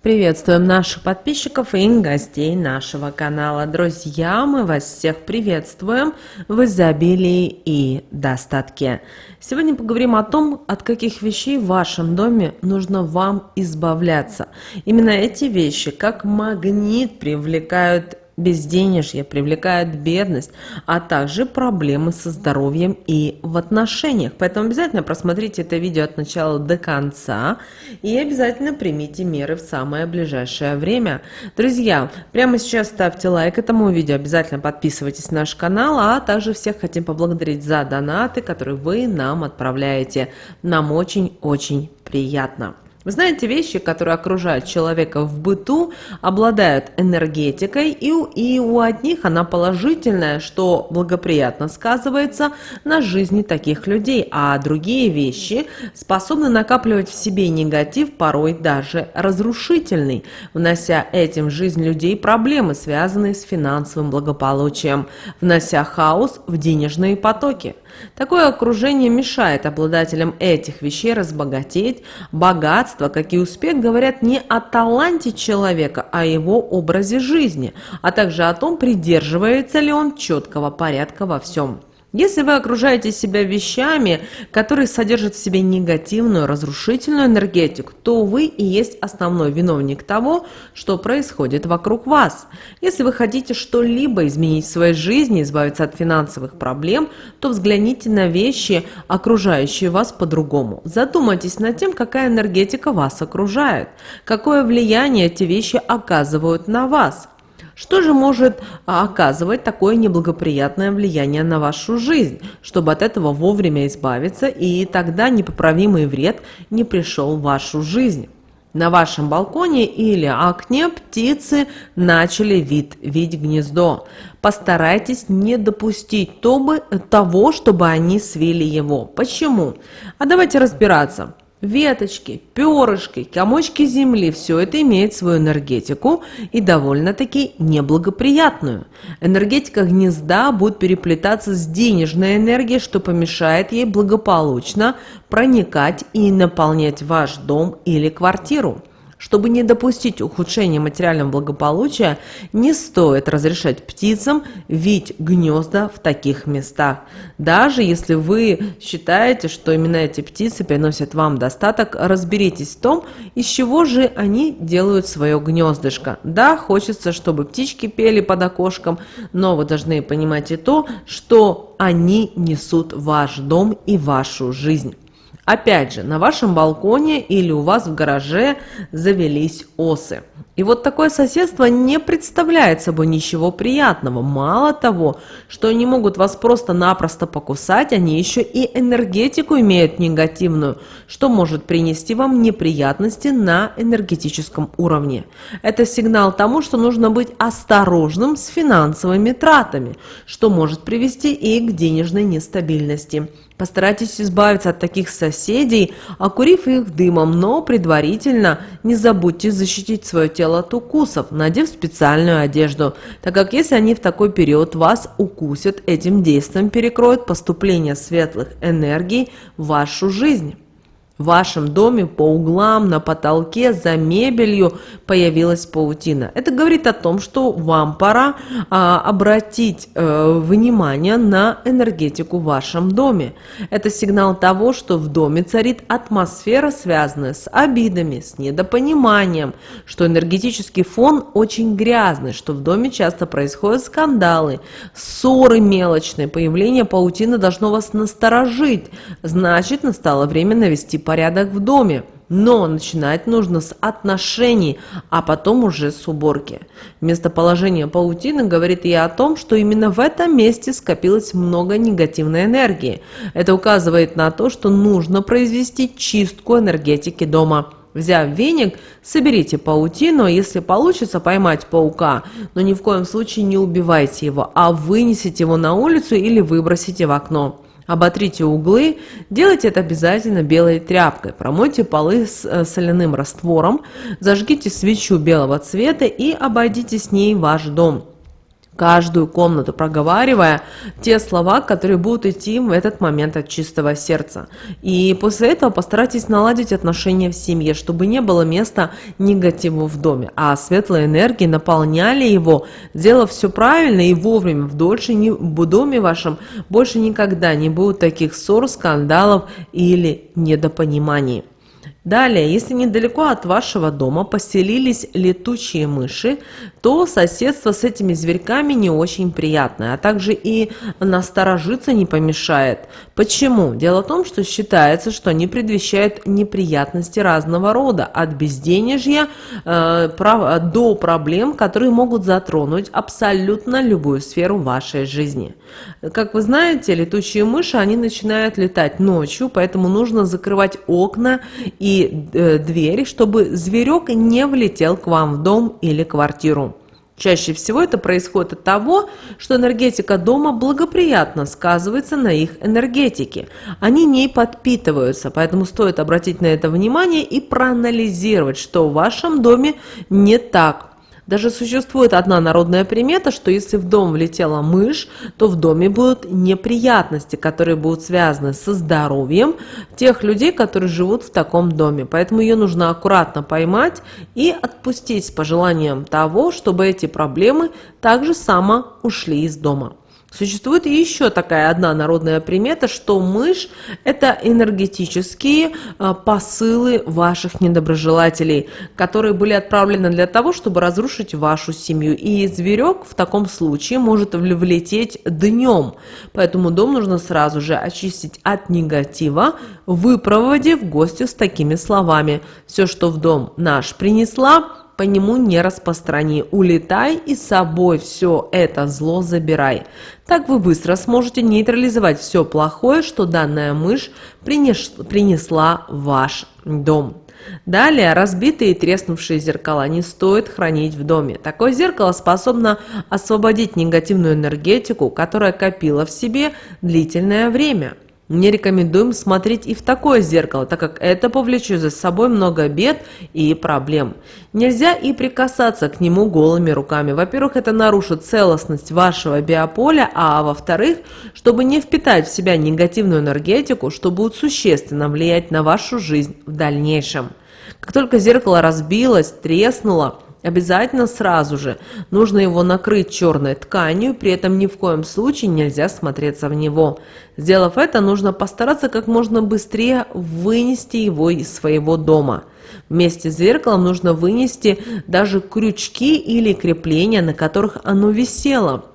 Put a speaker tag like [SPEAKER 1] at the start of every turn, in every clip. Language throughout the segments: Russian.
[SPEAKER 1] Приветствуем наших подписчиков и гостей нашего канала. Друзья, мы вас всех приветствуем в изобилии и достатке. Сегодня поговорим о том, от каких вещей в вашем доме нужно вам избавляться. Именно эти вещи, как магнит, привлекают безденежье, привлекает бедность, а также проблемы со здоровьем и в отношениях. Поэтому обязательно просмотрите это видео от начала до конца и обязательно примите меры в самое ближайшее время. Друзья, прямо сейчас ставьте лайк этому видео, обязательно подписывайтесь на наш канал, а также всех хотим поблагодарить за донаты, которые вы нам отправляете. Нам очень-очень приятно. Вы знаете, вещи, которые окружают человека в быту, обладают энергетикой, и у одних она положительная, что благоприятно сказывается на жизни таких людей, а другие вещи способны накапливать в себе негатив, порой даже разрушительный, внося этим в жизнь людей проблемы, связанные с финансовым благополучием, внося хаос в денежные потоки. Такое окружение мешает обладателям этих вещей разбогатеть. Богатство, как и успех, говорят не о таланте человека, а о его образе жизни, а также о том, придерживается ли он четкого порядка во всем. Если вы окружаете себя вещами, которые содержат в себе негативную, разрушительную энергетику, то вы и есть основной виновник того, что происходит вокруг вас. Если вы хотите что-либо изменить в своей жизни, избавиться от финансовых проблем, то взгляните на вещи, окружающие вас, по-другому. Задумайтесь над тем, какая энергетика вас окружает, какое влияние эти вещи оказывают на вас. Что же может оказывать такое неблагоприятное влияние на вашу жизнь, чтобы от этого вовремя избавиться, и тогда непоправимый вред не пришел в вашу жизнь? На вашем балконе или окне птицы начали вить гнездо. Постарайтесь не допустить того, чтобы они свили его. Почему? А давайте разбираться. Веточки, перышки, комочки земли – все это имеет свою энергетику и довольно-таки неблагоприятную. Энергетика гнезда будет переплетаться с денежной энергией, что помешает ей благополучно проникать и наполнять ваш дом или квартиру. Чтобы не допустить ухудшения материального благополучия, не стоит разрешать птицам вить гнезда в таких местах. Даже если вы считаете, что именно эти птицы приносят вам достаток, разберитесь в том, из чего же они делают свое гнездышко. Да, хочется, чтобы птички пели под окошком, но вы должны понимать и то, что они несут в ваш дом и вашу жизнь. Опять же, на вашем балконе или у вас в гараже завелись осы. И вот такое соседство не представляет собой ничего приятного. Мало того, что они могут вас просто-напросто покусать, они еще и энергетику имеют негативную, что может принести вам неприятности на энергетическом уровне. Это сигнал тому, что нужно быть осторожным с финансовыми тратами, что может привести и к денежной нестабильности. Постарайтесь избавиться от таких соседей, окурив их дымом, но предварительно не забудьте защитить свое тело от укусов, надев специальную одежду, так как если они в такой период вас укусят, этим действием перекроют поступление светлых энергий в вашу жизнь. В вашем доме по углам, на потолке, за мебелью появилась паутина. Это говорит о том, что вам пора обратить внимание на энергетику в вашем доме. Это сигнал того, что в доме царит атмосфера, связанная с обидами, с недопониманием, что энергетический фон очень грязный, что в доме часто происходят скандалы, ссоры мелочные. Появление паутины должно вас насторожить. Значит, настало время навести порядок в доме. Но начинать нужно с отношений, а потом уже с уборки. Местоположение паутины говорит и о том, что именно в этом месте скопилось много негативной энергии. Это указывает на то, что нужно произвести чистку энергетики дома. Взяв веник, соберите паутину, если получится поймать паука, но ни в коем случае не убивайте его, а вынесите его на улицу или выбросите в окно. Оботрите углы, делайте это обязательно белой тряпкой, промойте полы с соляным раствором, зажгите свечу белого цвета и обойдите с ней ваш дом. каждую комнату, проговаривая те слова, которые будут идти в этот момент от чистого сердца. И после этого постарайтесь наладить отношения в семье, чтобы не было места негативу в доме, а светлые энергии наполняли его, сделав все правильно и вовремя. В доме вашем больше никогда не будет таких ссор, скандалов или недопониманий. Далее, если недалеко от вашего дома поселились летучие мыши, то соседство с этими зверьками не очень приятное, а также и насторожиться не помешает. Почему? Дело в том, что считается, что они предвещают неприятности разного рода, от безденежья до проблем, которые могут затронуть абсолютно любую сферу вашей жизни. Как вы знаете, летучие мыши, они начинают летать ночью, поэтому нужно закрывать окна и двери, чтобы зверек не влетел к вам в дом или квартиру. Чаще всего это происходит от того, что энергетика дома благоприятно сказывается на их энергетике. Они не подпитываются, поэтому стоит обратить на это внимание и проанализировать, что в вашем доме не так. Даже существует одна народная примета, что если в дом влетела мышь, то в доме будут неприятности, которые будут связаны со здоровьем тех людей, которые живут в таком доме. Поэтому ее нужно аккуратно поймать и отпустить с пожеланием того, чтобы эти проблемы также само ушли из дома. Существует еще такая одна народная примета, что мышь – это энергетические посылы ваших недоброжелателей, которые были отправлены для того, чтобы разрушить вашу семью. И зверек в таком случае может влететь днем. Поэтому дом нужно сразу же очистить от негатива, выпроводив гостю с такими словами: «Все, что в дом наш принесла, по нему не распространи, улетай и с собой все это зло забирай». Так вы быстро сможете нейтрализовать все плохое, что данная мышь принесла в ваш дом. Далее, разбитые и треснувшие зеркала не стоит хранить в доме. Такое зеркало способно освободить негативную энергетику, которая копила в себе длительное время. Не рекомендуем смотреть и в такое зеркало, так как это повлечет за собой много бед и проблем. Нельзя и прикасаться к нему голыми руками. Во-первых, это нарушит целостность вашего биополя, а во-вторых, чтобы не впитать в себя негативную энергетику, что будет существенно влиять на вашу жизнь в дальнейшем. Как только зеркало разбилось, треснуло, обязательно сразу же нужно его накрыть черной тканью, при этом ни в коем случае нельзя смотреться в него. Сделав это, нужно постараться как можно быстрее вынести его из своего дома. Вместе с зеркалом нужно вынести даже крючки или крепления, на которых оно висело.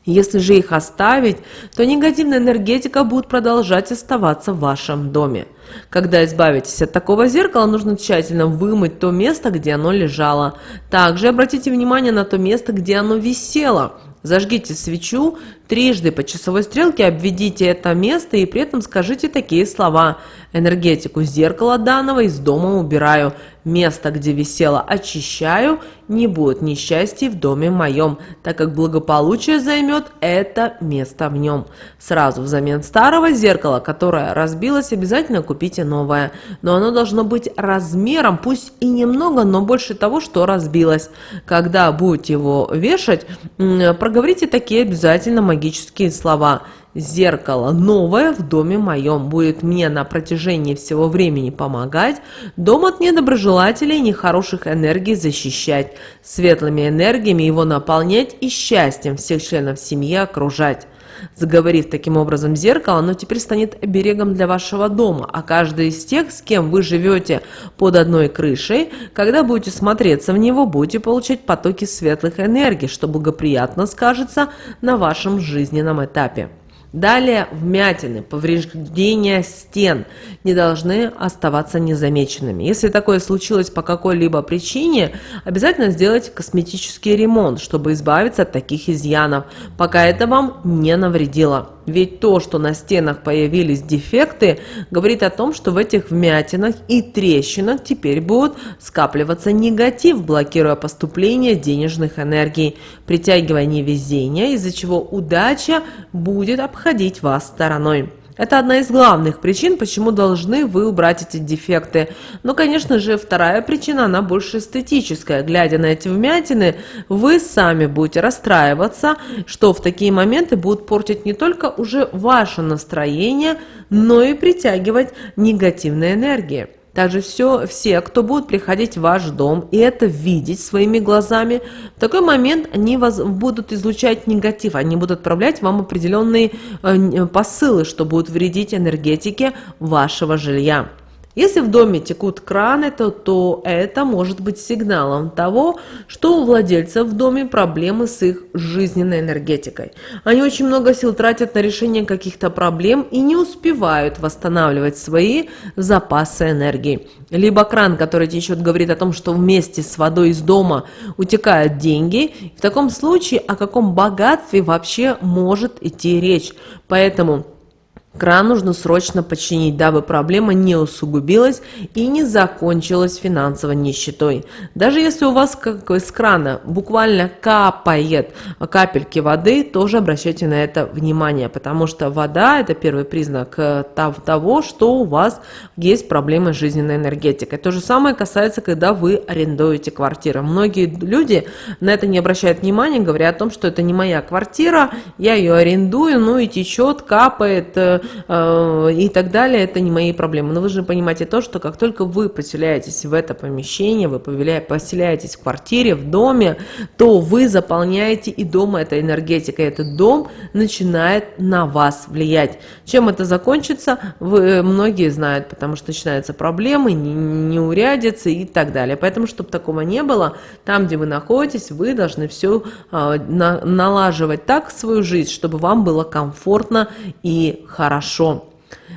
[SPEAKER 1] Если же их оставить, то негативная энергетика будет продолжать оставаться в вашем доме. Когда избавитесь от такого зеркала, нужно тщательно вымыть то место, где оно лежало. Также обратите внимание на то место, где оно висело. Зажгите свечу, трижды по часовой стрелке обведите это место и при этом скажите такие слова: «Энергетику зеркала данного из дома убираю, место, где висело, очищаю, не будет несчастья в доме моем, так как благополучие займет это место в нем». Сразу взамен старого зеркала, которое разбилось, обязательно купите новое, но оно должно быть размером, пусть и немного, но больше того, что разбилось. Когда будете его вешать, проговорите такие обязательно магические слова: «Зеркало новое в доме моем будет мне на протяжении всего времени помогать, дом от недоброжелателей и нехороших энергий защищать, светлыми энергиями его наполнять и счастьем всех членов семьи окружать». Заговорив таким образом зеркало, оно теперь станет оберегом для вашего дома, а каждый из тех, с кем вы живете под одной крышей, когда будете смотреться в него, будете получать потоки светлых энергий, что благоприятно скажется на вашем жизненном этапе. Далее, вмятины, повреждения стен не должны оставаться незамеченными. Если такое случилось по какой-либо причине, обязательно сделайте косметический ремонт, чтобы избавиться от таких изъянов, пока это вам не навредило. Ведь то, что на стенах появились дефекты, говорит о том, что в этих вмятинах и трещинах теперь будет скапливаться негатив, блокируя поступление денежных энергий, притягивая невезение, из-за чего удача будет обходить вас стороной. Это одна из главных причин, почему должны вы убрать эти дефекты. Но, конечно же, вторая причина, она больше эстетическая. Глядя на эти вмятины, вы сами будете расстраиваться, что в такие моменты будут портить не только уже ваше настроение, но и притягивать негативные энергии. Также все, кто будут приходить в ваш дом и это видеть своими глазами, в такой момент они будут излучать негатив, они будут отправлять вам определенные посылы, что будут вредить энергетике вашего жилья. Если в доме текут краны, то это может быть сигналом того, что у владельцев в доме проблемы с их жизненной энергетикой. Они очень много сил тратят на решение каких-то проблем и не успевают восстанавливать свои запасы энергии. Либо кран, который течет, говорит о том, что вместе с водой из дома утекают деньги. В таком случае о каком богатстве вообще может идти речь? Поэтому кран нужно срочно починить, дабы проблема не усугубилась и не закончилась финансовой нищетой. Даже если у вас с крана буквально капает капельки воды, тоже обращайте на это внимание, потому что вода – это первый признак того, что у вас есть проблемы с жизненной энергетикой. То же самое касается, когда вы арендуете квартиру. Многие люди на это не обращают внимания, говоря о том, что это не моя квартира, я ее арендую, ну и течет, капает, и так далее, это не мои проблемы. Но вы же понимаете то, что как только вы поселяетесь в это помещение, вы поселяетесь в квартире, в доме, то вы заполняете и дом этой энергетикой. Этот дом начинает на вас влиять. Чем это закончится, многие знают, потому что начинаются проблемы, неурядицы и так далее. Поэтому, чтобы такого не было, там, где вы находитесь, вы должны все налаживать так свою жизнь, чтобы вам было комфортно и хорошо.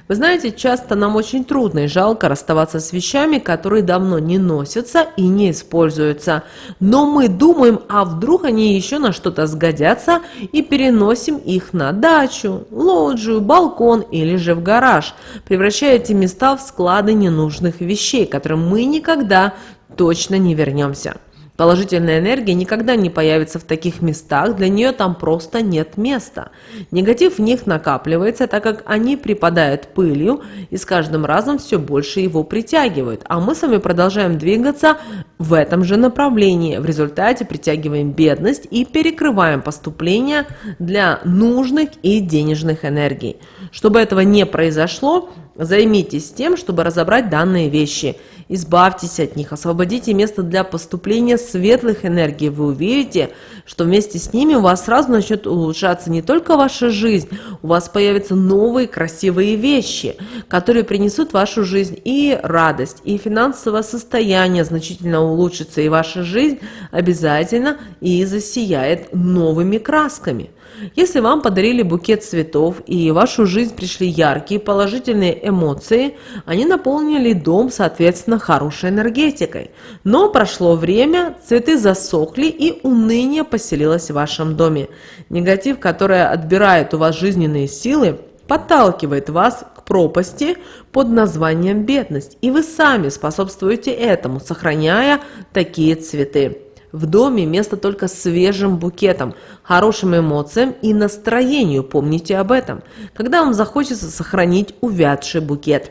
[SPEAKER 1] Вы знаете, часто нам очень трудно и жалко расставаться с вещами, которые давно не носятся и не используются. Но мы думаем, а вдруг они еще на что-то сгодятся, и переносим их на дачу, лоджию, балкон или же в гараж, превращая эти места в склады ненужных вещей, к которым мы никогда точно не вернемся. Положительная энергия никогда не появится в таких местах, для нее там просто нет места. Негатив в них накапливается, так как они припадают пылью и с каждым разом все больше его притягивают. А мы с вами продолжаем двигаться в этом же направлении. В результате притягиваем бедность и перекрываем поступления для нужных и денежных энергий. Чтобы этого не произошло, займитесь тем, чтобы разобрать данные вещи. Избавьтесь от них, освободите место для поступления светлых энергий. Вы увидите, что вместе с ними у вас сразу начнет улучшаться не только ваша жизнь, у вас появятся новые красивые вещи, которые принесут в вашу жизнь и радость, и финансовое состояние значительно улучшится, и ваша жизнь обязательно и засияет новыми красками. Если вам подарили букет цветов и в вашу жизнь пришли яркие положительные эмоции, они наполнили дом, соответственно, хорошей энергетикой. Но прошло время, цветы засохли и уныние поселилось в вашем доме. Негатив, который отбирает у вас жизненные силы, подталкивает вас к пропасти под названием бедность. И вы сами способствуете этому, сохраняя такие цветы. В доме место только свежим букетом, хорошим эмоциям и настроению, помните об этом, когда вам захочется сохранить увядший букет.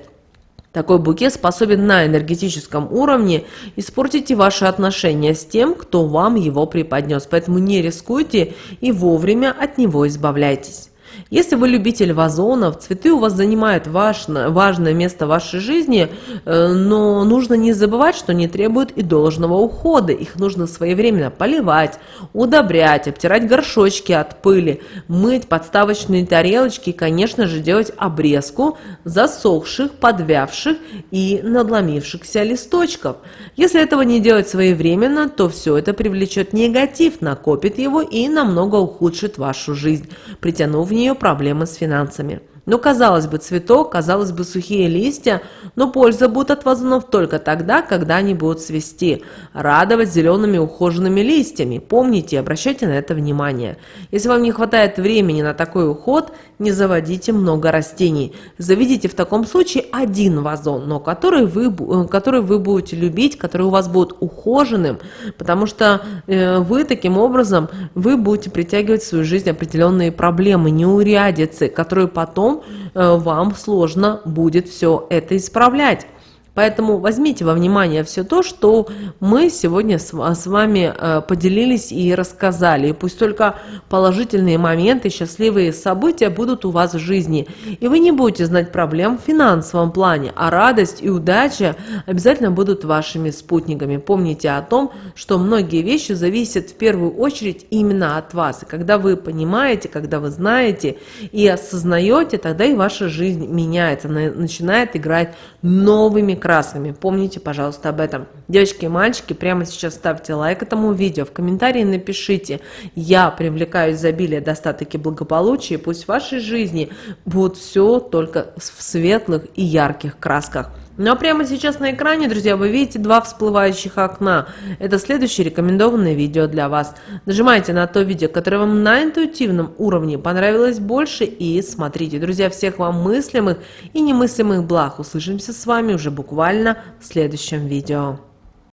[SPEAKER 1] Такой букет способен на энергетическом уровне испортить и ваши отношения с тем, кто вам его преподнес, поэтому не рискуйте и вовремя от него избавляйтесь. Если вы любитель вазонов, цветы у вас занимают важное место в вашей жизни, но нужно не забывать, что они требуют и должного ухода. Их нужно своевременно поливать, удобрять, обтирать горшочки от пыли, мыть подставочные тарелочки и, конечно же, делать обрезку засохших, подвявших и надломившихся листочков. Если этого не делать своевременно, то все это привлечет негатив, накопит его и намного ухудшит вашу жизнь, притянув в нее проблемы с финансами. Ну, казалось бы, цветок, казалось бы, сухие листья, но польза будет от вазонов только тогда, когда они будут цвести, радовать зелеными ухоженными листьями. Помните, обращайте на это внимание. Если вам не хватает времени на такой уход, не заводите много растений. Заведите в таком случае один вазон, но который вы будете любить, который у вас будет ухоженным, потому что вы таким образом вы будете притягивать в свою жизнь определенные проблемы, неурядицы, которые потом потом вам сложно будет все это исправлять. Поэтому возьмите во внимание все то, что мы сегодня с вами поделились и рассказали. И пусть только положительные моменты, счастливые события будут у вас в жизни. И вы не будете знать проблем в финансовом плане, а радость и удача обязательно будут вашими спутниками. Помните о том, что многие вещи зависят в первую очередь именно от вас. И когда вы понимаете, когда вы знаете и осознаете, тогда и ваша жизнь меняется, начинает играть новыми красками. Помните, пожалуйста, об этом. Девочки и мальчики, прямо сейчас ставьте лайк этому видео, в комментарии напишите: я привлекаю изобилие, достаток и благополучие. Пусть в вашей жизни будет все только в светлых и ярких красках. Ну а прямо сейчас на экране, друзья, вы видите два всплывающих окна. Это следующее рекомендованное видео для вас. Нажимайте на то видео, которое вам на интуитивном уровне понравилось больше, и смотрите. Друзья, всех вам мыслимых и немыслимых благ. Услышимся с вами уже буквально в следующем видео.